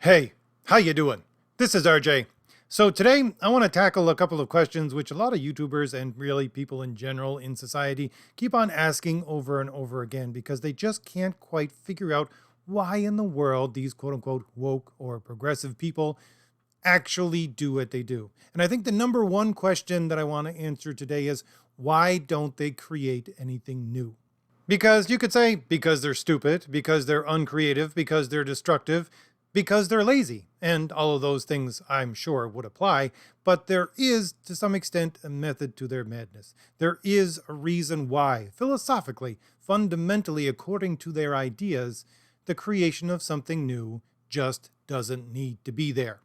Hey, how you doing? This is RJ. So today I want to tackle a couple of questions which a lot of YouTubers and really people in general in society keep on asking over and over again because they just can't quite figure out why in the world these quote unquote woke or progressive people actually do what they do. And I think the number one question that I want to answer today is why don't they create anything new? Because you could say because they're stupid, because they're uncreative, because they're destructive, because they're lazy. And all of those things I'm sure would apply, but there is to some extent a method to their madness. There is a reason why, philosophically, fundamentally, according to their ideas, the creation of something new just doesn't need to be there.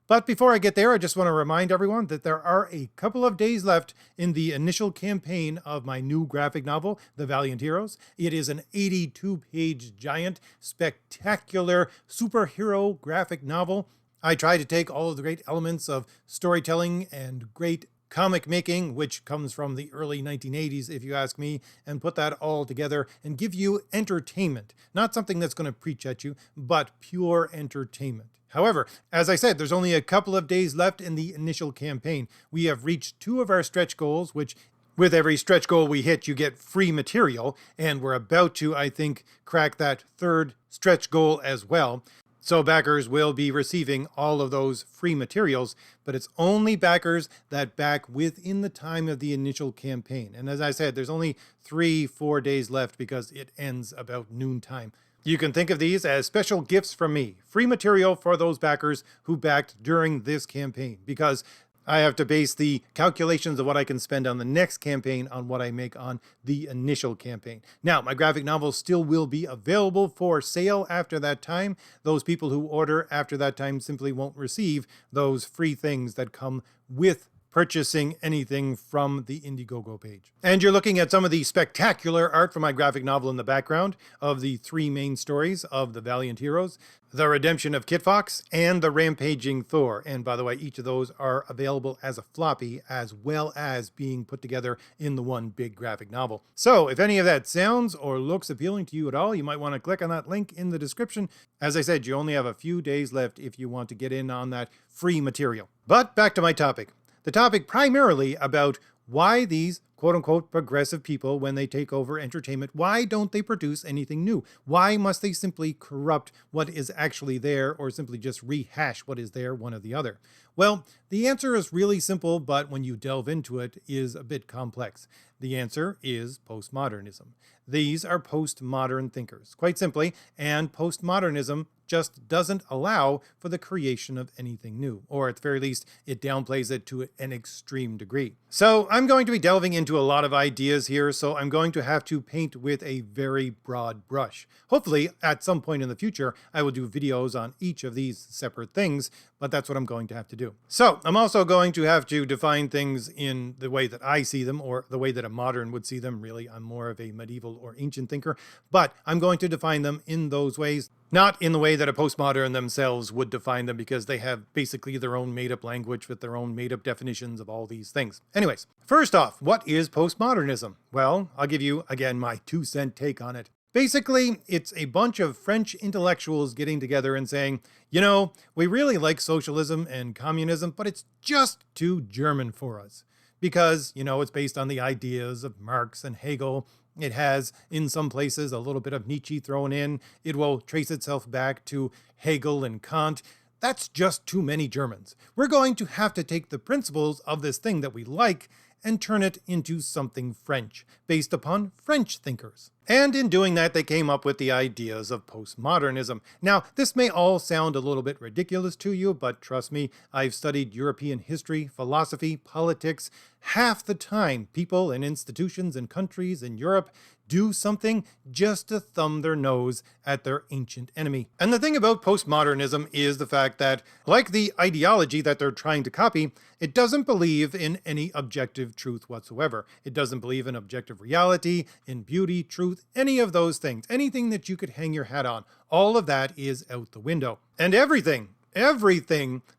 But before I get there, I just want to remind everyone that there are a couple of days left in the initial campaign of my new graphic novel, The Valiant Heroes. It is an 82-page giant, spectacular superhero graphic novel. I try to take all of the great elements of storytelling and great comic making, which comes from the early 1980s, if you ask me, and put that all together and give you entertainment. Not something that's going to preach at you, but pure entertainment. However, as I said, there's only a couple of days left in the initial campaign. We have reached 2 of our stretch goals, which with every stretch goal we hit, you get free material, and we're about to, I think, crack that 3rd stretch goal as well. So backers will be receiving all of those free materials, but it's only backers that back within the time of the initial campaign. And as I said, there's only 3-4 days left because it ends about noontime. You can think of these as special gifts from me, free material for those backers who backed during this campaign, because I have to base the calculations of what I can spend on the next campaign on what I make on the initial campaign. Now, my graphic novels still will be available for sale after that time. Those people who order after that time simply won't receive those free things that come with purchasing anything from the Indiegogo page. And you're looking at some of the spectacular art from my graphic novel in the background of the 3 main stories of the Valiant Heroes, the redemption of Kit Fox, and the rampaging Thor. And by the way, each of those are available as a floppy as well as being put together in the one big graphic novel. So if any of that sounds or looks appealing to you at all, you might want to click on that link in the description. As I said, you only have a few days left if you want to get in on that free material. But back to my topic. The topic primarily about why these quote-unquote progressive people, when they take over entertainment, why don't they produce anything new? Why must they simply corrupt what is actually there or simply just rehash what is there, one or the other? Well, the answer is really simple, but when you delve into it, is a bit complex. The answer is postmodernism. These are postmodern thinkers, quite simply, and postmodernism just doesn't allow for the creation of anything new, or at the very least, it downplays it to an extreme degree. So I'm going to be delving into a lot of ideas here, so I'm going to have to paint with a very broad brush. Hopefully, at some point in the future, I will do videos on each of these separate things, but that's what I'm going to have to do. So I'm also going to have to define things in the way that I see them, or the way that a modern would see them. Really, I'm more of a medieval or ancient thinker, but I'm going to define them in those ways, not in the way that a postmodern themselves would define them, because they have basically their own made-up language with their own made-up definitions of all these things. Anyways, first off, what is postmodernism? Well, I'll give you, again, my 2-cent take on it. Basically, it's a bunch of French intellectuals getting together and saying, you know, we really like socialism and communism, but it's just too German for us. Because, you know, it's based on the ideas of Marx and Hegel. It has, in some places, a little bit of Nietzsche thrown in. It will trace itself back to Hegel and Kant. That's just too many Germans. We're going to have to take the principles of this thing that we like and turn it into something French, based upon French thinkers. And in doing that, they came up with the ideas of postmodernism. Now, this may all sound a little bit ridiculous to you, but trust me, I've studied European history, philosophy, politics. Half the time, people and institutions and countries in Europe do something just to thumb their nose at their ancient enemy. And the thing about postmodernism is the fact that, like the ideology that they're trying to copy, it doesn't believe in any objective truth whatsoever. It doesn't believe in objective reality, in beauty, truth, any of those things. Anything that you could hang your hat on. All of that is out the window. And everything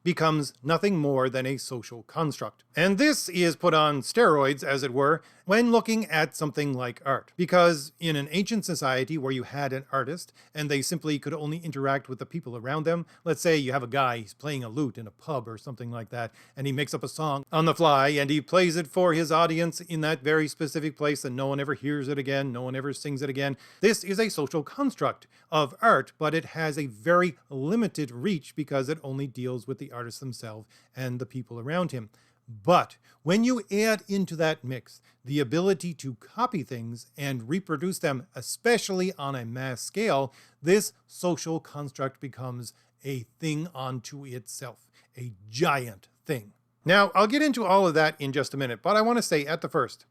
becomes nothing more than a social construct. And this is put on steroids, as it were, when looking at something like art. Because in an ancient society where you had an artist and they simply could only interact with the people around them, let's say you have a guy, he's playing a lute in a pub or something like that, and he makes up a song on the fly and he plays it for his audience in that very specific place and no one ever hears it again, no one ever sings it again. This is a social construct of art, but it has a very limited reach because it only deals with the artist themselves and the people around him. But when you add into that mix the ability to copy things and reproduce them, especially on a mass scale, this social construct becomes a thing unto itself, a giant thing. Now, I'll get into all of that in just a minute, but I want to say at the first,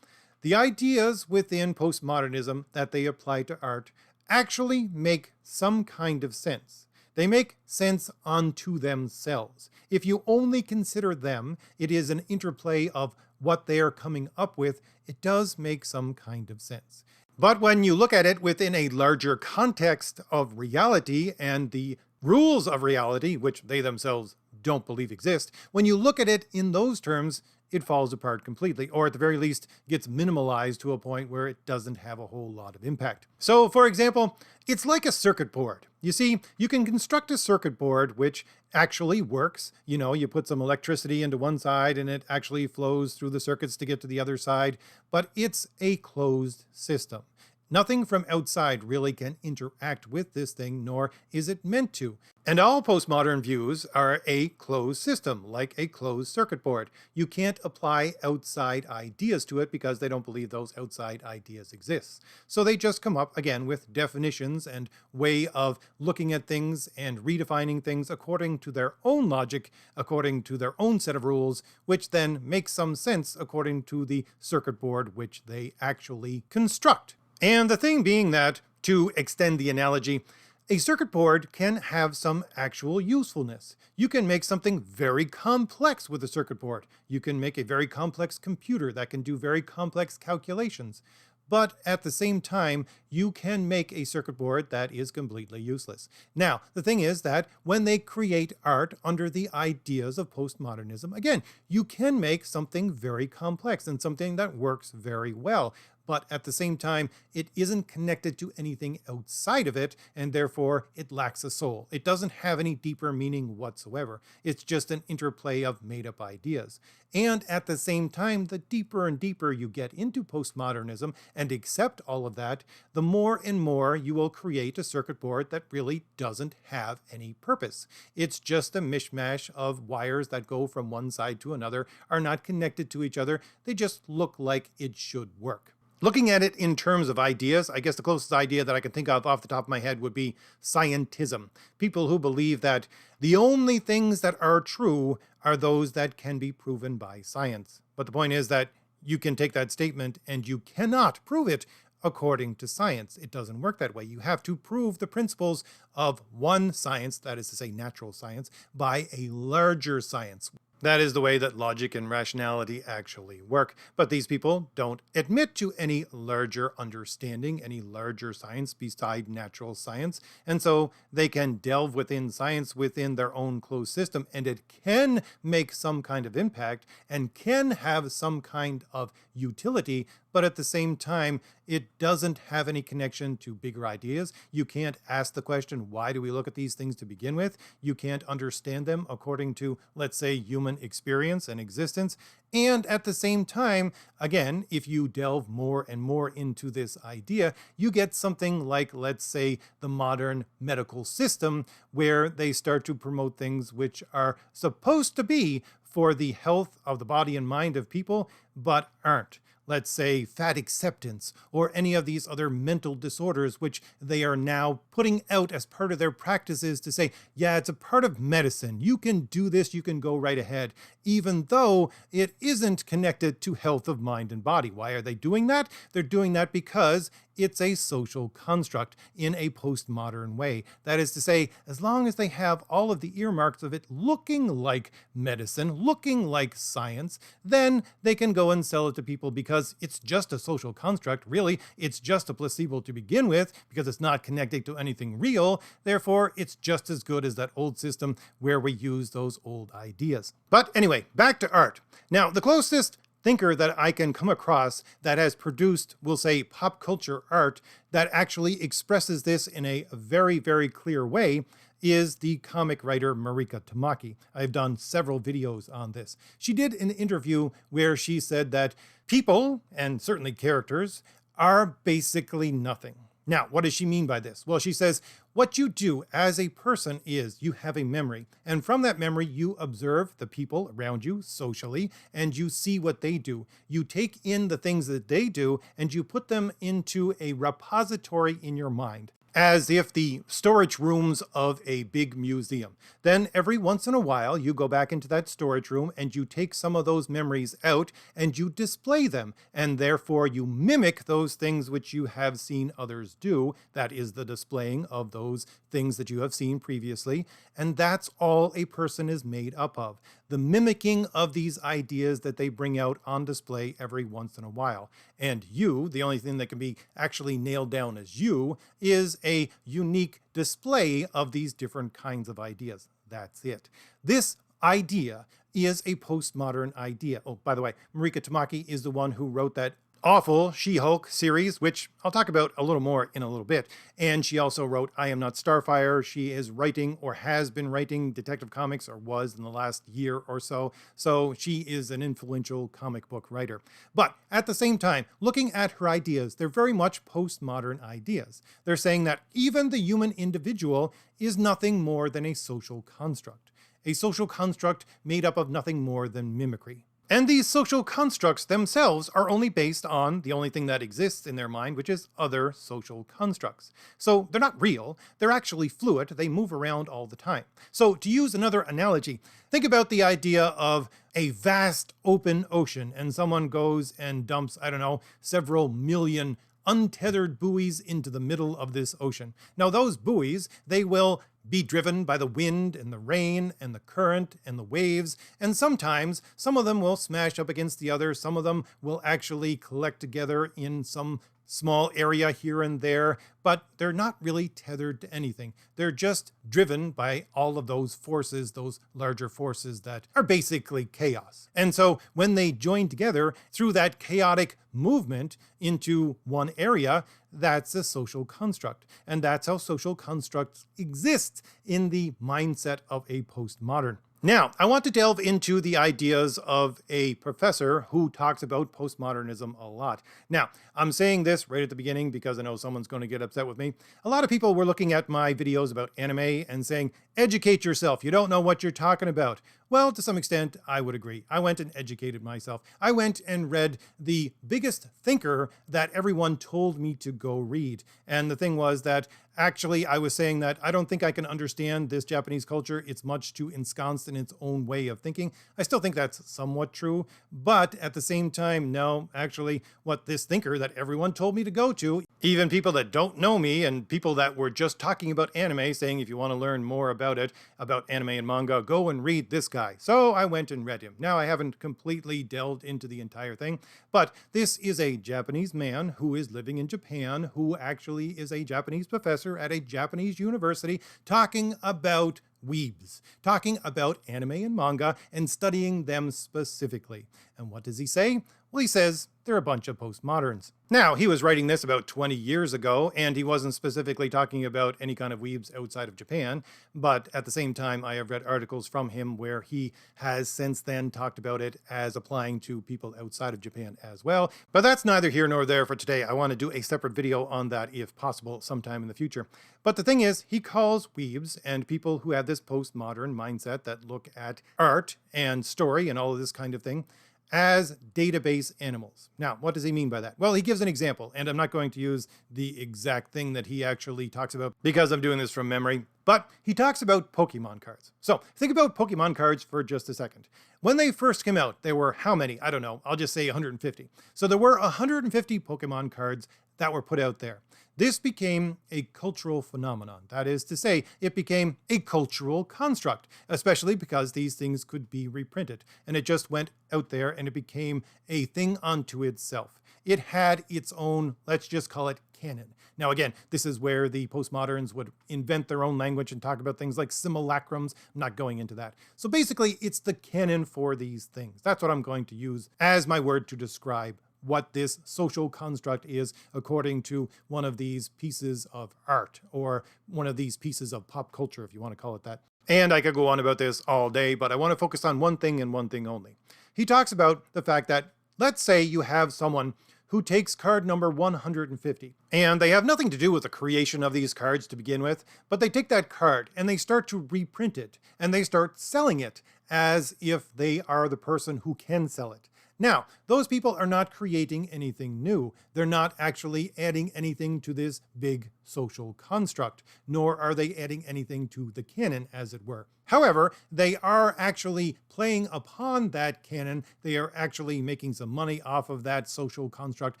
the ideas within postmodernism that they apply to art actually make some kind of sense. They make sense unto themselves. If you only consider them, it is an interplay of what they are coming up with. It does make some kind of sense. But when you look at it within a larger context of reality and the rules of reality, which they themselves don't believe exist, when you look at it in those terms, it falls apart completely, or at the very least gets minimalized to a point where it doesn't have a whole lot of impact. So, for example, it's like a circuit board. You see, you can construct a circuit board which actually works. You know, you put some electricity into one side and it actually flows through the circuits to get to the other side, but it's a closed system. Nothing from outside really can interact with this thing, nor is it meant to. And all postmodern views are a closed system, like a closed circuit board. You can't apply outside ideas to it because they don't believe those outside ideas exist. So they just come up, again, with definitions and way of looking at things and redefining things according to their own logic, according to their own set of rules, which then makes some sense according to the circuit board which they actually construct. And the thing being that, to extend the analogy, a circuit board can have some actual usefulness. You can make something very complex with a circuit board. You can make a very complex computer that can do very complex calculations. But at the same time, you can make a circuit board that is completely useless. Now, the thing is that when they create art under the ideas of postmodernism, again, you can make something very complex and something that works very well. But at the same time, it isn't connected to anything outside of it, and therefore it lacks a soul. It doesn't have any deeper meaning whatsoever. It's just an interplay of made-up ideas. And at the same time, the deeper and deeper you get into postmodernism and accept all of that, the more and more you will create a circuit board that really doesn't have any purpose. It's just a mishmash of wires that go from one side to another, are not connected to each other. They just look like it should work. Looking at it in terms of ideas, I guess the closest idea that I can think of off the top of my head would be scientism. People who believe that the only things that are true are those that can be proven by science. But the point is that you can take that statement and you cannot prove it according to science. It doesn't work that way. You have to prove the principles of one science, that is to say natural science, by a larger science. That is the way that logic and rationality actually work. But these people don't admit to any larger understanding, any larger science beside natural science. And so they can delve within science within their own closed system, and it can make some kind of impact and can have some kind of utility. But at the same time, it doesn't have any connection to bigger ideas. You can't ask the question, why do we look at these things to begin with? You can't understand them according to, let's say, human experience and existence. And at the same time, again, if you delve more and more into this idea, you get something like, let's say, the modern medical system, where they start to promote things which are supposed to be for the health of the body and mind of people, but aren't. Let's say fat acceptance or any of these other mental disorders, which they are now putting out as part of their practices to say, yeah, it's a part of medicine. You can do this, you can go right ahead, even though it isn't connected to health of mind and body. Why are they doing that? They're doing that because it's a social construct in a postmodern way. That is to say, as long as they have all of the earmarks of it looking like medicine, looking like science, then they can go and sell it to people because it's just a social construct. Really, it's just a placebo to begin with because it's not connected to anything real. Therefore, it's just as good as that old system where we use those old ideas. But anyway, back to art. Now, the closest thinker that I can come across that has produced, we'll say, pop culture art that actually expresses this in a very, very clear way is the comic writer Marika Tamaki. I've done several videos on this. She did an interview where she said that people, and certainly characters, are basically nothing. Now, what does she mean by this? Well, she says, what you do as a person is you have a memory. And from that memory, you observe the people around you socially, and you see what they do. You take in the things that they do, and you put them into a repository in your mind, as if the storage rooms of a big museum. Then every once in a while, you go back into that storage room and you take some of those memories out and you display them. And therefore you mimic those things which you have seen others do. That is the displaying of those things that you have seen previously. And that's all a person is made up of. The mimicking of these ideas that they bring out on display every once in a while. And you, the only thing that can be actually nailed down as you, is a unique display of these different kinds of ideas. That's it. This idea is a postmodern idea. Oh, by the way, Marika Tamaki is the one who wrote that awful She-Hulk series, which I'll talk about a little more in a little bit. And she also wrote I Am Not Starfire. She is writing or has been writing Detective Comics, or was in the last year or so. So she is an influential comic book writer. But at the same time, looking at her ideas, they're very much postmodern ideas. They're saying that even the human individual is nothing more than a social construct. A social construct made up of nothing more than mimicry. And these social constructs themselves are only based on the only thing that exists in their mind, which is other social constructs. So they're not real, they're actually fluid, they move around all the time. So to use another analogy, think about the idea of a vast open ocean and someone goes and dumps, I don't know, several million untethered buoys into the middle of this ocean. Now those buoys, they will be driven by the wind and the rain and the current and the waves, and sometimes some of them will smash up against the other, some of them will actually collect together in some small area here and there, but they're not really tethered to anything. They're just driven by all of those forces, those larger forces that are basically chaos. And so when they join together through that chaotic movement into one area, that's a social construct. And that's how social constructs exist in the mindset of a postmodern. Now, I want to delve into the ideas of a professor who talks about postmodernism a lot. Now, I'm saying this right at the beginning because I know someone's going to get upset with me. A lot of people were looking at my videos about anime and saying, educate yourself, you don't know what you're talking about. Well, to some extent, I would agree. I went and educated myself. I went and read the biggest thinker that everyone told me to go read. And the thing was that actually I was saying that I don't think I can understand this Japanese culture. It's much too ensconced in its own way of thinking. I still think that's somewhat true. But at the same time, no, actually what this thinker that everyone told me to go to, even people that don't know me and people that were just talking about anime, saying if you want to learn more about it, about anime and manga, go and read this guy. So I went and read him. Now I haven't completely delved into the entire thing, but this is a Japanese man who is living in Japan, who actually is a Japanese professor at a Japanese university talking about weebs, talking about anime and manga and studying them specifically. And what does he say? Well, he says they're a bunch of postmoderns. Now, he was writing this about 20 years ago, and he wasn't specifically talking about any kind of weebs outside of Japan, but at the same time, I have read articles from him where he has since then talked about it as applying to people outside of Japan as well. But that's neither here nor there for today. I want to do a separate video on that if possible sometime in the future. But the thing is, he calls weebs and people who have this postmodern mindset that look at art and story and all of this kind of thing as database animals. Now, what does he mean by that? Well, he gives an example, and I'm not going to use the exact thing that he actually talks about because I'm doing this from memory, but he talks about Pokemon cards. So think about Pokemon cards for just a second. When they first came out, there were how many? I don't know. I'll just say 150. So there were 150 Pokemon cards that were put out there. This became a cultural phenomenon. That is to say, it became a cultural construct, especially because these things could be reprinted. And it just went out there and it became a thing unto itself. It had its own, let's just call it canon. Now, again, this is where the postmoderns would invent their own language and talk about things like simulacrums. I'm not going into that. So basically, it's the canon for these things. That's what I'm going to use as my word to describe what this social construct is according to one of these pieces of art, or one of these pieces of pop culture, if you want to call it that. And I could go on about this all day, but I want to focus on one thing and one thing only. He talks about the fact that, let's say you have someone who takes card number 150, and they have nothing to do with the creation of these cards to begin with, but they take that card and they start to reprint it, and they start selling it as if they are the person who can sell it. Now, those people are not creating anything new. They're not actually adding anything to this big social construct, nor are they adding anything to the canon, as it were. However, they are actually playing upon that canon. They are actually making some money off of that social construct,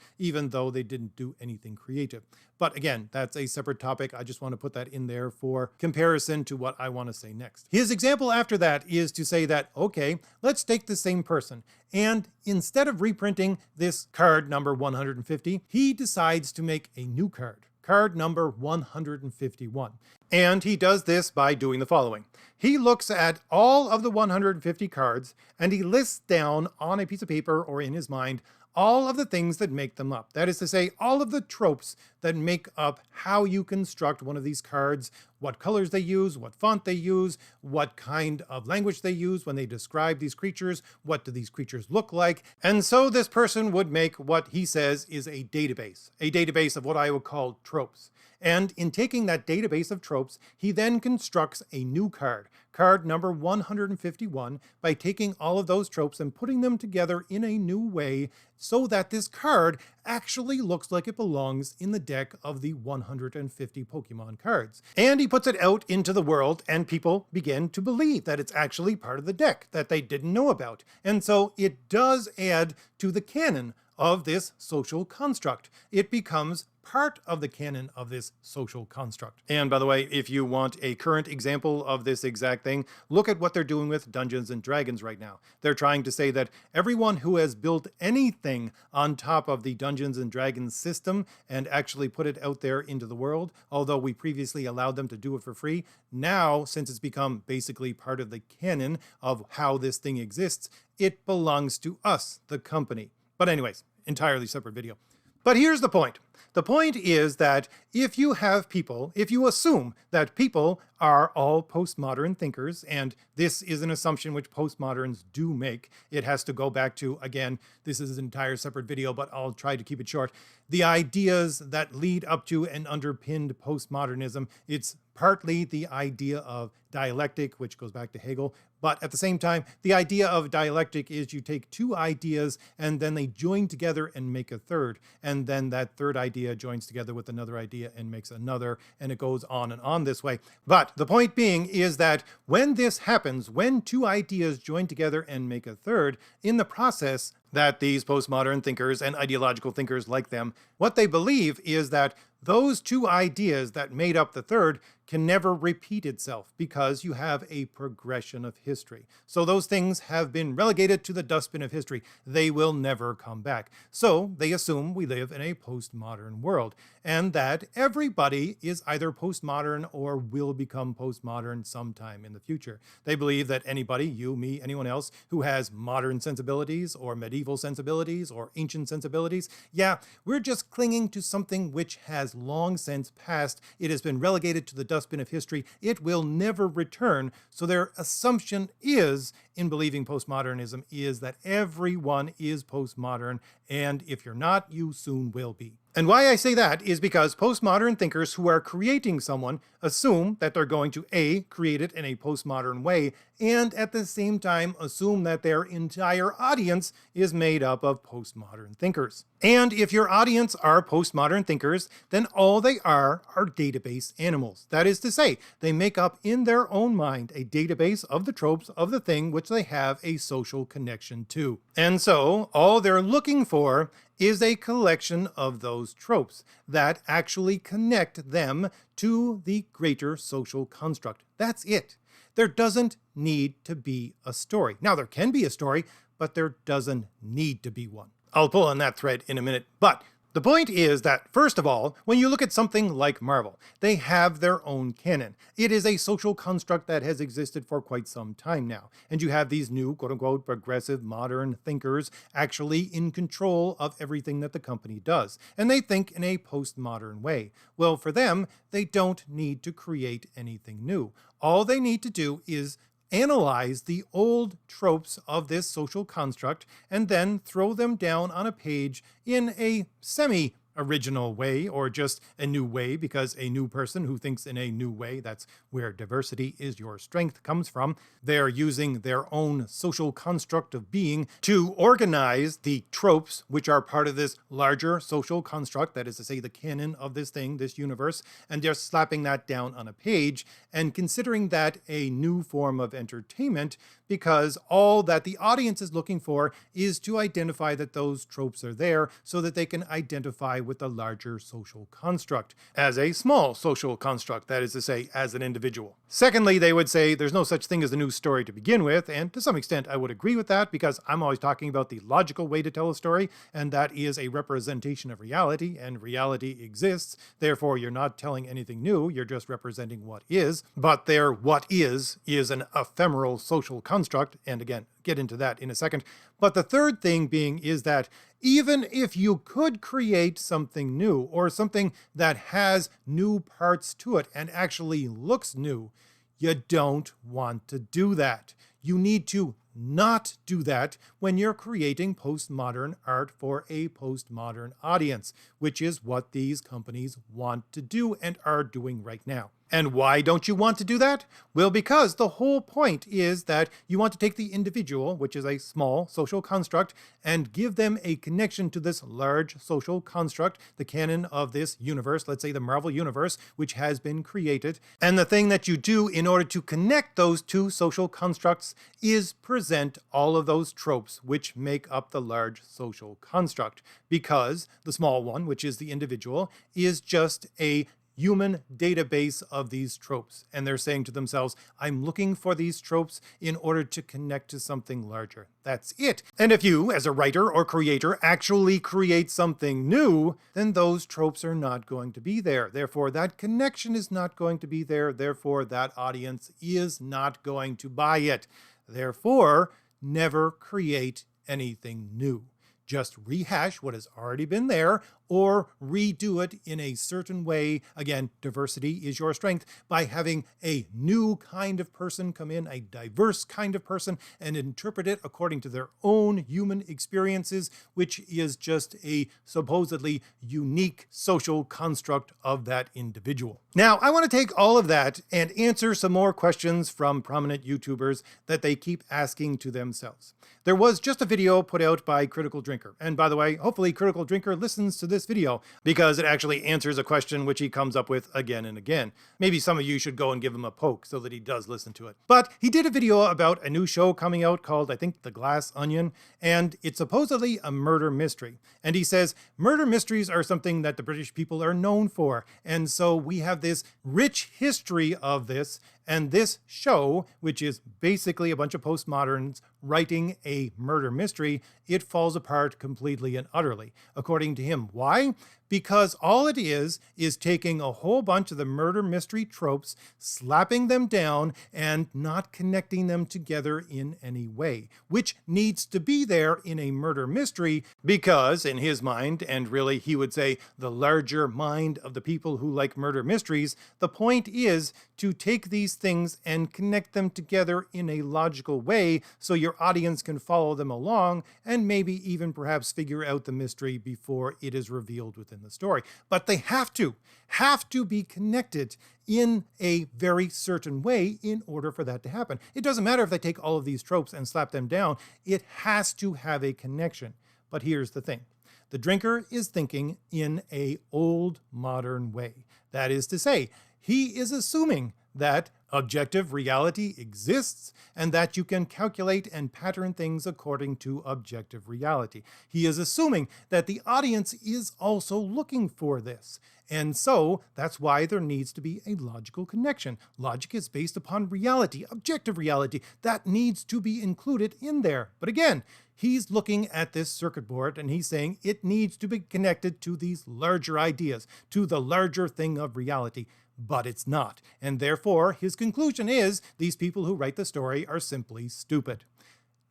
even though they didn't do anything creative. But again, that's a separate topic. I just want to put that in there for comparison to what I want to say next. His example after that is to say that, okay, let's take the same person, and instead of reprinting this card number 150, he decides to make a new card. Card number 151. And he does this by doing the following. He looks at all of the 150 cards and he lists down on a piece of paper or in his mind all of the things that make them up. That is to say, all of the tropes that make up how you construct one of these cards, what colors they use, what font they use, what kind of language they use when they describe these creatures, what do these creatures look like. And so this person would make what he says is a database of what I would call tropes. And in taking that database of tropes, he then constructs a new card, card number 151, by taking all of those tropes and putting them together in a new way so that this card actually looks like it belongs in the deck of the 150 Pokemon cards. And he puts it out into the world, and people begin to believe that it's actually part of the deck that they didn't know about. And so it does add to the canon of this social construct. It becomes part of the canon of this social construct. And by the way, if you want a current example of this exact thing, look at what they're doing with Dungeons and Dragons right now. They're trying to say that everyone who has built anything on top of the Dungeons and Dragons system and actually put it out there into the world, although we previously allowed them to do it for free, now, since it's become basically part of the canon of how this thing exists, it belongs to us, the company. But anyways, entirely separate video. But here's the point. The point is that if you assume that people are all postmodern thinkers, and this is an assumption which postmoderns do make, it has to go back to, again, this is an entire separate video, but I'll try to keep it short, the ideas that lead up to and underpinned postmodernism. It's partly the idea of dialectic, which goes back to Hegel, but at the same time, the idea of dialectic is you take two ideas and then they join together and make a third, and then that third idea joins together with another idea and makes another, and it goes on and on this way. But the point being is that when this happens, when two ideas join together and make a third, in the process, that these postmodern thinkers and ideological thinkers like them, what they believe is that those two ideas that made up the third can never repeat itself because you have a progression of history. So those things have been relegated to the dustbin of history. They will never come back. So they assume we live in a postmodern world and that everybody is either postmodern or will become postmodern sometime in the future. They believe that anybody, you, me, anyone else, who has modern sensibilities or medieval sensibilities or ancient sensibilities, yeah, we're just clinging to something which has long since passed. It has been relegated to the dustbin of history. It will never return. So their assumption is, in believing postmodernism, is that everyone is postmodern, and if you're not, you soon will be. And why I say that is because postmodern thinkers who are creating someone assume that they're going to A, create it in a postmodern way, and at the same time assume that their entire audience is made up of postmodern thinkers. And if your audience are postmodern thinkers, then all they are database animals. That is to say, they make up in their own mind a database of the tropes of the thing which they have a social connection to. And so all they're looking for is a collection of those tropes that actually connect them to the greater social construct. That's it. There doesn't need to be a story. Now, there can be a story, but there doesn't need to be one. I'll pull on that thread in a minute, but The point is that, first of all, when you look at something like Marvel, they have their own canon. It is a social construct that has existed for quite some time now. And you have these new, quote-unquote, progressive, modern thinkers actually in control of everything that the company does. And they think in a postmodern way. Well, for them, they don't need to create anything new. All they need to do is analyze the old tropes of this social construct and then throw them down on a page in a semi-original way, or just a new way, because a new person who thinks in a new way, that's where diversity is your strength comes from. They're using their own social construct of being to organize the tropes, which are part of this larger social construct, that is to say the canon of this thing, this universe, and they're slapping that down on a page and considering that a new form of entertainment, because all that the audience is looking for is to identify that those tropes are there so that they can identify with the larger social construct as a small social construct, that is to say, as an individual. Secondly, they would say there's no such thing as a new story to begin with, and to some extent I would agree with that, because I'm always talking about the logical way to tell a story, and that is a representation of reality, and reality exists. Therefore, you're not telling anything new, you're just representing what is. But their what is an ephemeral social construct, and again, get into that in a second. But the third thing being is that even if you could create something new, or something that has new parts to it and actually looks new, you don't want to do that. You need to not do that when you're creating postmodern art for a postmodern audience, which is what these companies want to do and are doing right now. And why don't you want to do that? Well, because the whole point is that you want to take the individual, which is a small social construct, and give them a connection to this large social construct, the canon of this universe, let's say the Marvel universe, which has been created. And the thing that you do in order to connect those two social constructs is present all of those tropes which make up the large social construct. Because the small one, which is the individual, is just a human database of these tropes. And they're saying to themselves, I'm looking for these tropes in order to connect to something larger. That's it. And if you, as a writer or creator, actually create something new, then those tropes are not going to be there. Therefore, that connection is not going to be there. Therefore, that audience is not going to buy it. Therefore, never create anything new. Just rehash what has already been there, or redo it in a certain way. Again, diversity is your strength, by having a new kind of person come in, a diverse kind of person, and interpret it according to their own human experiences, which is just a supposedly unique social construct of that individual. Now, I want to take all of that and answer some more questions from prominent YouTubers that they keep asking to themselves. There was just a video put out by Critical Drinker. And by the way, hopefully Critical Drinker listens to this video, because it actually answers a question which he comes up with again and again. Maybe some of you should go and give him a poke so that he does listen to it. But he did a video about a new show coming out called, I think, The Glass Onion, and it's supposedly a murder mystery. And he says, murder mysteries are something that the British people are known for. And so we have this rich history of this, and this show, which is basically a bunch of postmoderns writing a murder mystery, it falls apart completely and utterly, according to him. Why? Because all it is taking a whole bunch of the murder mystery tropes, slapping them down, and not connecting them together in any way, which needs to be there in a murder mystery, because in his mind, and really he would say the larger mind of the people who like murder mysteries, the point is to take these things and connect them together in a logical way so your audience can follow them along and maybe even perhaps figure out the mystery before it is revealed within the story. But they have to be connected in a very certain way in order for that to happen. It doesn't matter if they take all of these tropes and slap them down. It has to have a connection. But here's the thing. The drinker is thinking in a old modern way. That is to say, he is assuming that objective reality exists and that you can calculate and pattern things according to objective reality. He is assuming that the audience is also looking for this. And so that's why there needs to be a logical connection. Logic is based upon reality, objective reality. That needs to be included in there. But again, he's looking at this circuit board and he's saying it needs to be connected to these larger ideas, to the larger thing of reality. But it's not. And therefore, his conclusion is these people who write the story are simply stupid.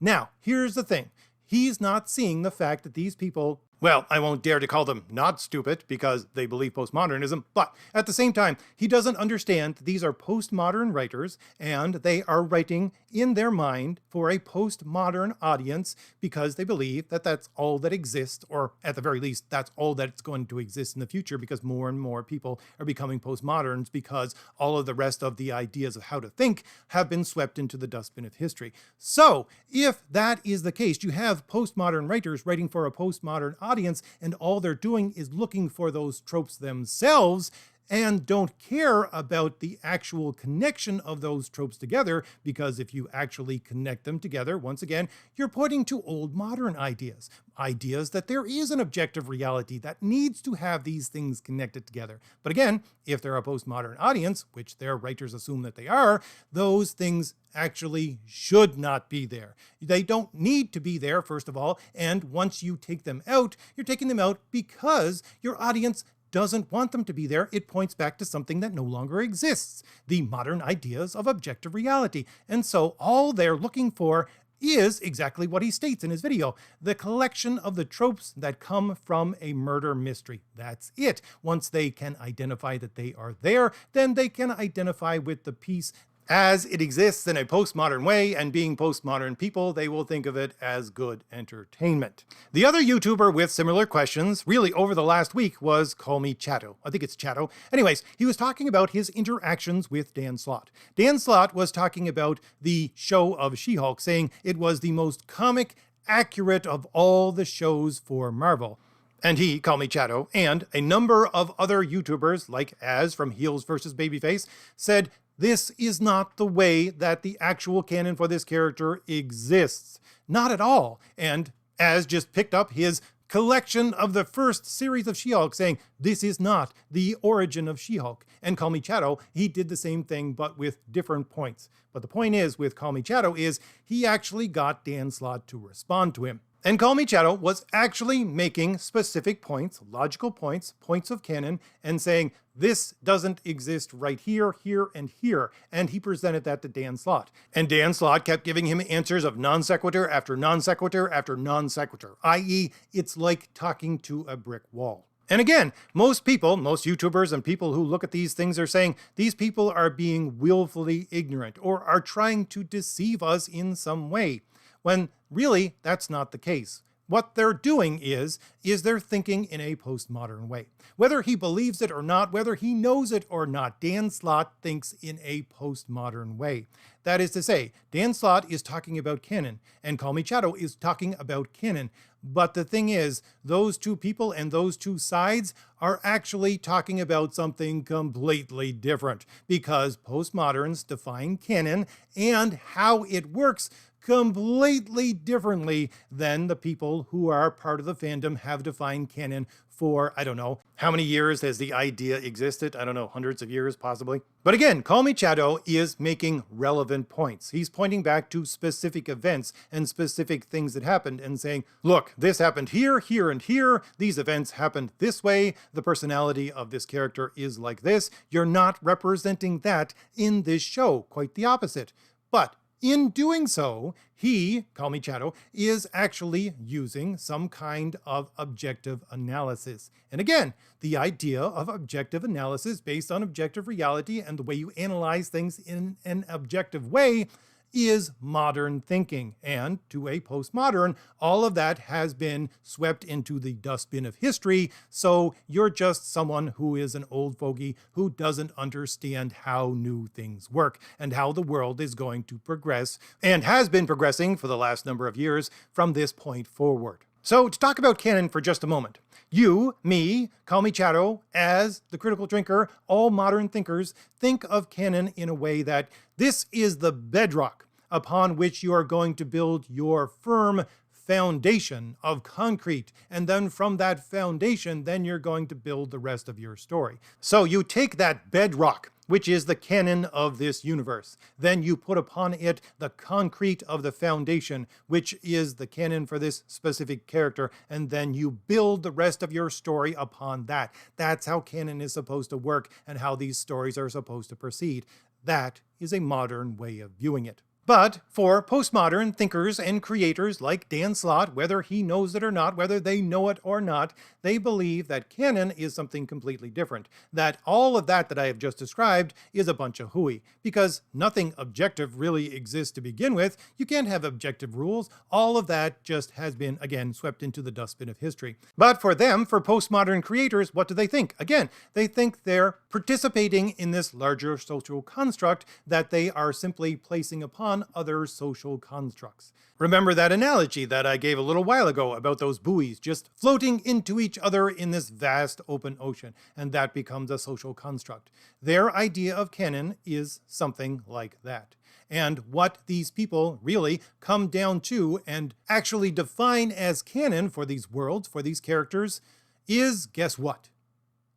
Now, here's the thing. He's not seeing the fact that these people, well, I won't dare to call them not stupid because they believe postmodernism, but at the same time, he doesn't understand that these are postmodern writers and they are writing in their mind for a postmodern audience because they believe that that's all that exists, or at the very least, that's all that's going to exist in the future because more and more people are becoming postmoderns because all of the rest of the ideas of how to think have been swept into the dustbin of history. So if that is the case, you have postmodern writers writing for a postmodern audience and all they're doing is looking for those tropes themselves and don't care about the actual connection of those tropes together, because if you actually connect them together, once again, you're pointing to old modern ideas, ideas that there is an objective reality that needs to have these things connected together. But again, if they're a postmodern audience, which their writers assume that they are, those things actually should not be there. They don't need to be there, first of all, and once you take them out, you're taking them out because your audience doesn't want them to be there. It points back to something that no longer exists, the modern ideas of objective reality. And so all they're looking for is exactly what he states in his video, the collection of the tropes that come from a murder mystery. That's it. Once they can identify that they are there, then they can identify with the piece as it exists in a postmodern way, and being postmodern people, they will think of it as good entertainment. The other YouTuber with similar questions, really over the last week, was Call Me Chatto. I think it's Chatto. Anyways, he was talking about his interactions with Dan Slott. Dan Slott was talking about the show of She-Hulk, saying it was the most comic accurate of all the shows for Marvel. And he, Call Me Chatto, and a number of other YouTubers, like Az from Heels vs. Babyface, said this is not the way that the actual canon for this character exists. Not at all. And Az just picked up his collection of the first series of She-Hulk, saying this is not the origin of She-Hulk. And Call Me Chatto, he did the same thing, but with different points. But the point is, with Call Me Chatto, is he actually got Dan Slott to respond to him. And Call Me Chatto was actually making specific points, logical points, points of canon, and saying, this doesn't exist right here, here, and here. And he presented that to Dan Slott. And Dan Slott kept giving him answers of non sequitur after non sequitur after non sequitur, i.e., it's like talking to a brick wall. And again, most people, most YouTubers and people who look at these things are saying these people are being willfully ignorant or are trying to deceive us in some way, when really that's not the case. What they're doing is they're thinking in a postmodern way. Whether he believes it or not, whether he knows it or not, Dan Slott thinks in a postmodern way. That is to say, Dan Slott is talking about canon, and Call Me Chatto is talking about canon. But the thing is, those two people and those two sides are actually talking about something completely different, because postmoderns define canon and how it works completely differently than the people who are part of the fandom have defined canon for, I don't know, how many years has the idea existed? I don't know, hundreds of years possibly. But again, Call Me Chatto is making relevant points. He's pointing back to specific events and specific things that happened and saying, look, this happened here, here, and here. These events happened this way. The personality of this character is like this. You're not representing that in this show. Quite the opposite. But in doing so, he, Call Me Chatto, is actually using some kind of objective analysis. And again, the idea of objective analysis based on objective reality and the way you analyze things in an objective way is modern thinking. And to a postmodern, all of that has been swept into the dustbin of history. So you're just someone who is an old fogey who doesn't understand how new things work and how the world is going to progress and has been progressing for the last number of years from this point forward. So to talk about canon for just a moment, you, me, call me Chato, as the critical drinker, all modern thinkers think of canon in a way that this is the bedrock upon which you are going to build your firm foundation of concrete. And then from that foundation, then you're going to build the rest of your story. So you take that bedrock, which is the canon of this universe. Then you put upon it the concrete of the foundation, which is the canon for this specific character, and then you build the rest of your story upon that. That's how canon is supposed to work and how these stories are supposed to proceed. That is a modern way of viewing it. But for postmodern thinkers and creators like Dan Slott, whether he knows it or not, whether they know it or not, they believe that canon is something completely different. That all of that I have just described is a bunch of hooey, because nothing objective really exists to begin with. You can't have objective rules. All of that just has been, again, swept into the dustbin of history. But for them, for postmodern creators, what do they think? Again, they think they're participating in this larger social construct that they are simply placing upon other social constructs. Remember that analogy that I gave a little while ago about those buoys just floating into each other in this vast open ocean, and that becomes a social construct. Their idea of canon is something like that. And what these people really come down to and actually define as canon for these worlds, for these characters, is, guess what?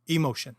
Emotion.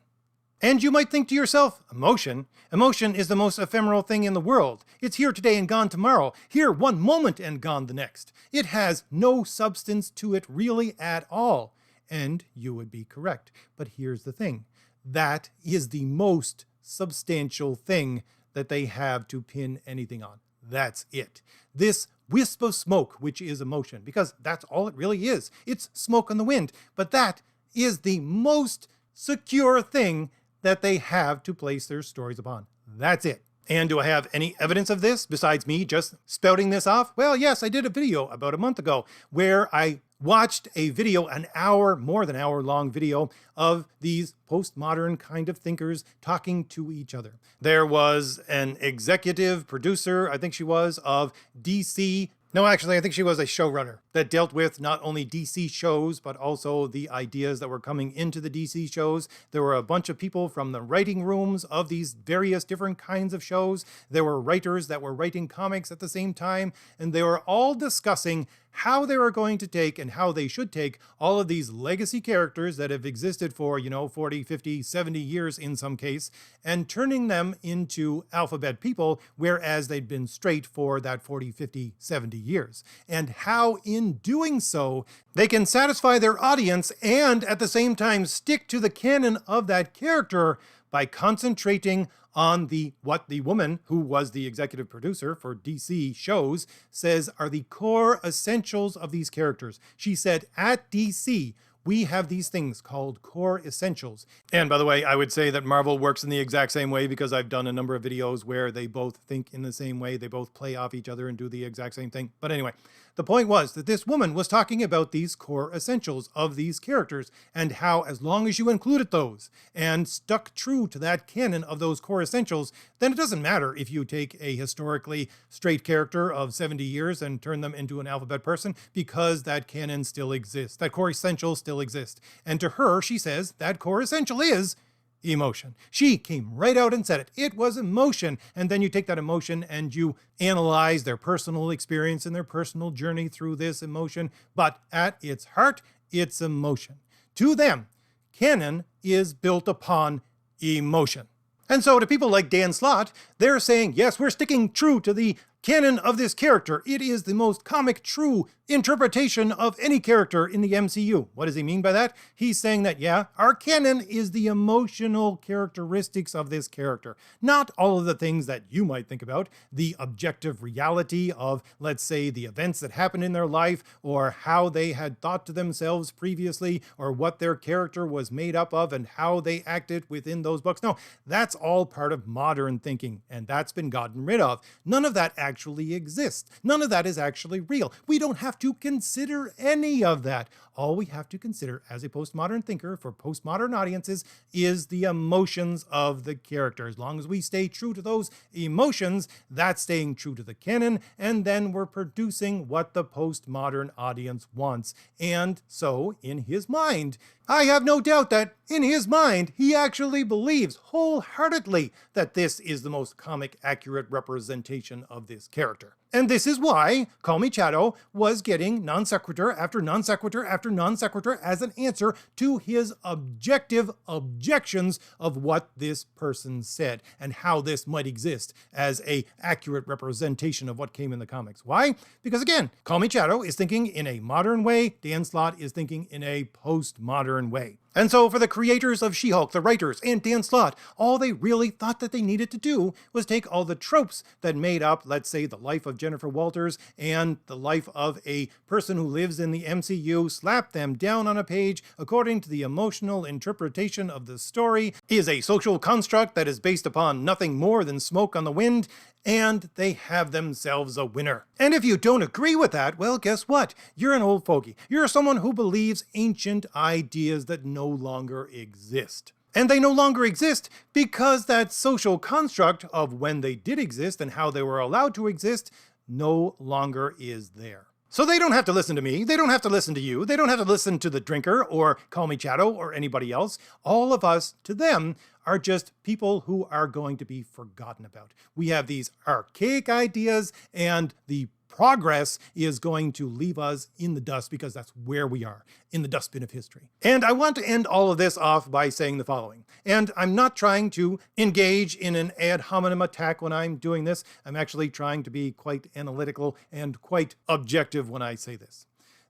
And you might think to yourself, emotion? Emotion is the most ephemeral thing in the world. It's here today and gone tomorrow, here one moment and gone the next. It has no substance to it really at all. And you would be correct. But here's the thing. That is the most substantial thing that they have to pin anything on. That's it. This wisp of smoke, which is emotion, because that's all it really is. It's smoke on the wind. But that is the most secure thing that they have to place their stories upon. That's it. And do I have any evidence of this besides me just spouting this off? Well, yes, I did a video about a month ago where I watched a video, an hour, more than hour long video of these postmodern kind of thinkers talking to each other. There was an executive producer, I think she was, of DC. No, actually, I think she was a showrunner that dealt with not only DC shows, but also the ideas that were coming into the DC shows. There were a bunch of people from the writing rooms of these various different kinds of shows. There were writers that were writing comics at the same time, and they were all discussing how they were going to take and how they should take all of these legacy characters that have existed for, 40, 50, 70 years in some case, and turning them into alphabet people, whereas they'd been straight for that 40, 50, 70 years. And how in doing so, they can satisfy their audience and at the same time stick to the canon of that character by concentrating on what the woman who was the executive producer for DC shows says are the core essentials of these characters. She said, at DC, we have these things called core essentials. And by the way, I would say that Marvel works in the exact same way because I've done a number of videos where they both think in the same way. They both play off each other and do the exact same thing. But anyway, the point was that this woman was talking about these core essentials of these characters and how as long as you included those and stuck true to that canon of those core essentials, then it doesn't matter if you take a historically straight character of 70 years and turn them into an alphabet person, because that canon still exists. That core essential still exists. And to her, she says that core essential is emotion. She came right out and said it. It was emotion. And then you take that emotion and you analyze their personal experience and their personal journey through this emotion. But at its heart, it's emotion. To them, canon is built upon emotion. And so to people like Dan Slott, they're saying, yes, we're sticking true to the canon of this character. It is the most comic true interpretation of any character in the MCU. What does he mean by that? He's saying that, yeah, our canon is the emotional characteristics of this character. Not all of the things that you might think about, the objective reality of, let's say, the events that happened in their life, or how they had thought to themselves previously, or what their character was made up of and how they acted within those books. No, that's all part of modern thinking, and that's been gotten rid of. None of that actually exist. None of that is actually real. We don't have to consider any of that. All we have to consider as a postmodern thinker for postmodern audiences is the emotions of the character. As long as we stay true to those emotions, that's staying true to the canon, and then we're producing what the postmodern audience wants. And so, in his mind, I have no doubt that in his mind, he actually believes wholeheartedly that this is the most comic accurate representation of this character. And this is why Call Me Shadow was getting non sequitur after non sequitur after non sequitur as an answer to his objective objections of what this person said and how this might exist as an accurate representation of what came in the comics. Why? Because again, Call Me Shadow is thinking in a modern way, Dan Slott is thinking in a postmodern way. And so for the creators of She-Hulk, the writers, and Dan Slott, all they really thought that they needed to do was take all the tropes that made up, let's say, the life of Jennifer Walters and the life of a person who lives in the MCU, slap them down on a page according to the emotional interpretation of the story, is a social construct that is based upon nothing more than smoke on the wind, and they have themselves a winner. And if you don't agree with that, well, guess what? You're an old fogey. You're someone who believes ancient ideas that no longer exist. And they no longer exist because that social construct of when they did exist and how they were allowed to exist no longer is there. So they don't have to listen to me, they don't have to listen to you, they don't have to listen to the drinker or Call Me Shadow or anybody else. All of us, to them, are just people who are going to be forgotten about. We have these archaic ideas, and the progress is going to leave us in the dust because that's where we are, in the dustbin of history. And I want to end all of this off by saying the following. And I'm not trying to engage in an ad hominem attack when I'm doing this. I'm actually trying to be quite analytical and quite objective when I say this.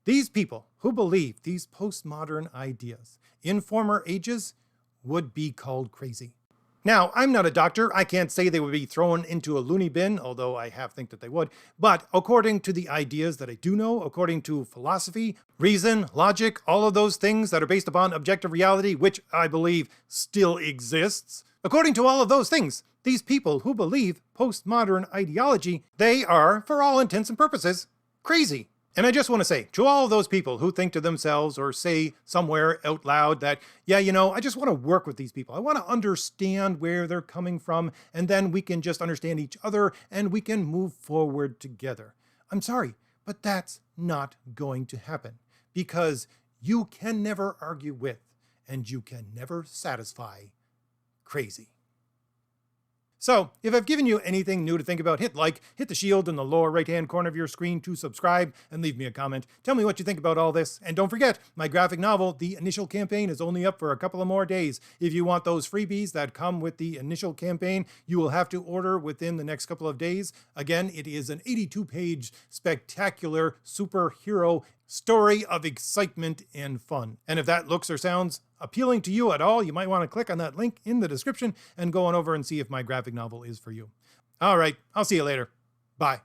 These people who believe these postmodern ideas in former ages would be called crazy. Now, I'm not a doctor. I can't say they would be thrown into a loony bin, although I half think that they would. But according to the ideas that I do know, according to philosophy, reason, logic, all of those things that are based upon objective reality, which I believe still exists, according to all of those things, these people who believe postmodern ideology, they are, for all intents and purposes, crazy. And I just want to say, to all those people who think to themselves or say somewhere out loud that, yeah, you know, I just want to work with these people. I want to understand where they're coming from, and then we can just understand each other and we can move forward together. I'm sorry, but that's not going to happen because you can never argue with and you can never satisfy crazy. So, if I've given you anything new to think about, hit like, hit the shield in the lower right-hand corner of your screen to subscribe, and leave me a comment. Tell me what you think about all this. And don't forget, my graphic novel, The Initial Campaign, is only up for a couple of more days. If you want those freebies that come with the initial campaign, you will have to order within the next couple of days. Again, it is an 82-page spectacular superhero story of excitement and fun. And if that looks or sounds appealing to you at all, you might want to click on that link in the description and go on over and see if my graphic novel is for you. All right, I'll see you later. Bye.